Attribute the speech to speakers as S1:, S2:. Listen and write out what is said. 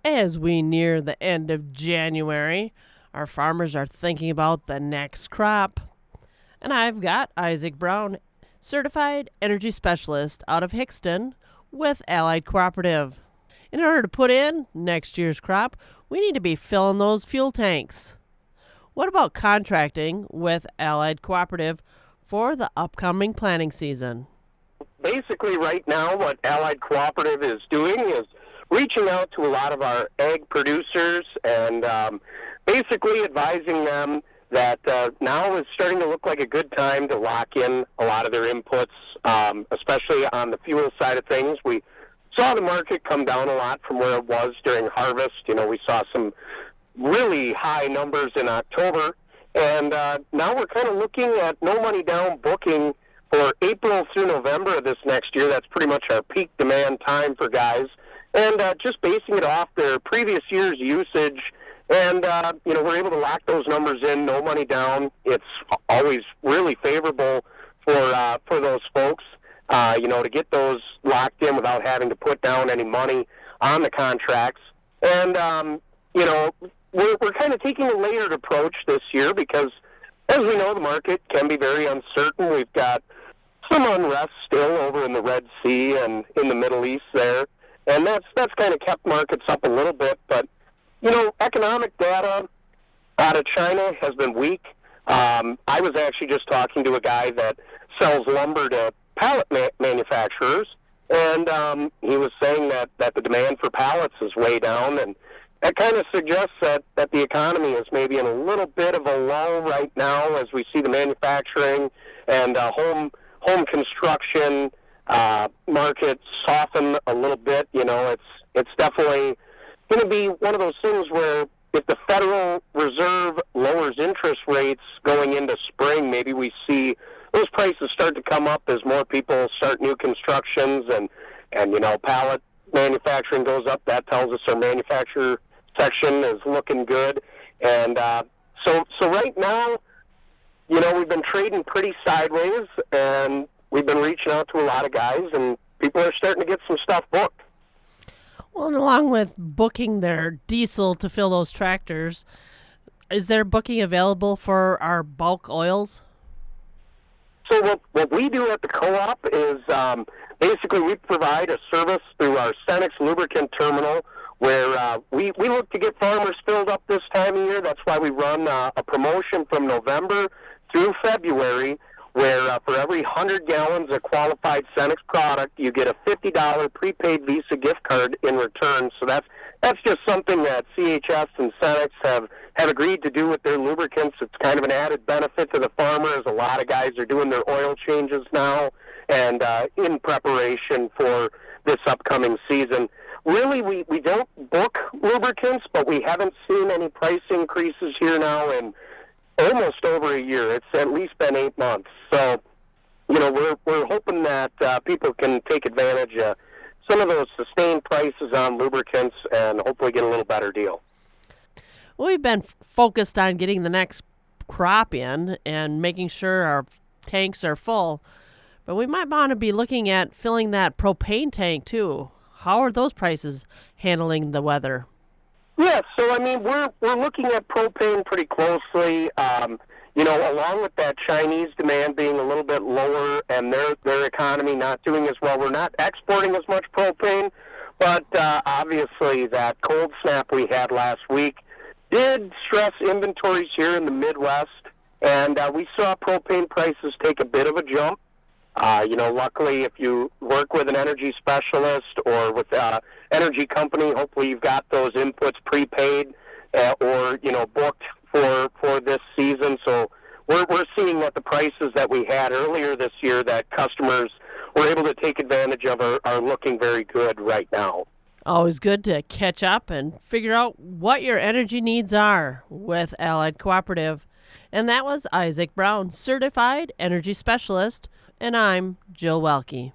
S1: As we near the end of January, our farmers are thinking about the next crop. And I've got Isaac Brown, Certified Energy Specialist out of Hickston with Allied Cooperative. In order to put in next year's crop, we need to be filling those fuel tanks. What about contracting with Allied Cooperative for the upcoming planting season?
S2: Basically, right now, what Allied Cooperative is doing is reaching out to a lot of our ag producers and basically advising them that now is starting to look like a good time to lock in a lot of their inputs, especially on the fuel side of things. We saw the market come down a lot from where it was during harvest. We saw some really high numbers in October, and now we're kind of looking at no money down booking for April through November of this next year. That's pretty much our peak demand time for guys, and just basing it off their previous year's usage. And, we're able to lock those numbers in, no money down. It's always really favorable for those folks, to get those locked in without having to put down any money on the contracts. And, we're kind of taking a layered approach this year because, as we know, the market can be very uncertain. We've got some unrest still over in the Red Sea and in the Middle East there. And that's kind of kept markets up a little bit, but economic data out of China has been weak. I was actually just talking to a guy that sells lumber to pallet manufacturers, and he was saying that the demand for pallets is way down, and that kind of suggests that the economy is maybe in a little bit of a lull right now as we see the manufacturing and home construction market soften a little bit. It's definitely going to be one of those things where if the Federal Reserve lowers interest rates going into spring, maybe we see those prices start to come up as more people start new constructions and pallet manufacturing goes up. That tells us our manufacturer section is looking good. And so right now, we've been trading pretty sideways, and we've been reaching out to a lot of guys, and people are starting to get some stuff booked.
S1: Well, and along with booking their diesel to fill those tractors, is there booking available for our bulk oils?
S2: So what we do at the co-op is basically we provide a service through our Cenex lubricant terminal where we look to get farmers filled up this time of year. That's why we run a promotion from November through February where for every 100 gallons of qualified Cenex product, you get a $50 prepaid Visa gift card in return. So that's just something that CHS and Cenex have agreed to do with their lubricants. It's kind of an added benefit to the farmers. A lot of guys are doing their oil changes now and in preparation for this upcoming season. Really, we don't book lubricants, but we haven't seen any price increases here now in almost over a year. It's at least been 8 months. So, we're hoping that people can take advantage of some of those sustained prices on lubricants and hopefully get a little better deal.
S1: We've been focused on getting the next crop in and making sure our tanks are full, but we might want to be looking at filling that propane tank too. How are those prices handling the weather?
S2: Yeah, so we're looking at propane pretty closely. Along with that Chinese demand being a little bit lower and their economy not doing as well, we're not exporting as much propane. But obviously, that cold snap we had last week did stress inventories here in the Midwest, and we saw propane prices take a bit of a jump. Luckily, if you work with an energy specialist or with an energy company, hopefully you've got those inputs prepaid or booked for this season. So we're seeing that the prices that we had earlier this year that customers were able to take advantage of are looking very good right now.
S1: Always good to catch up and figure out what your energy needs are with Allied Cooperative. And that was Isaac Brown, Certified Energy Specialist, and I'm Jill Welke.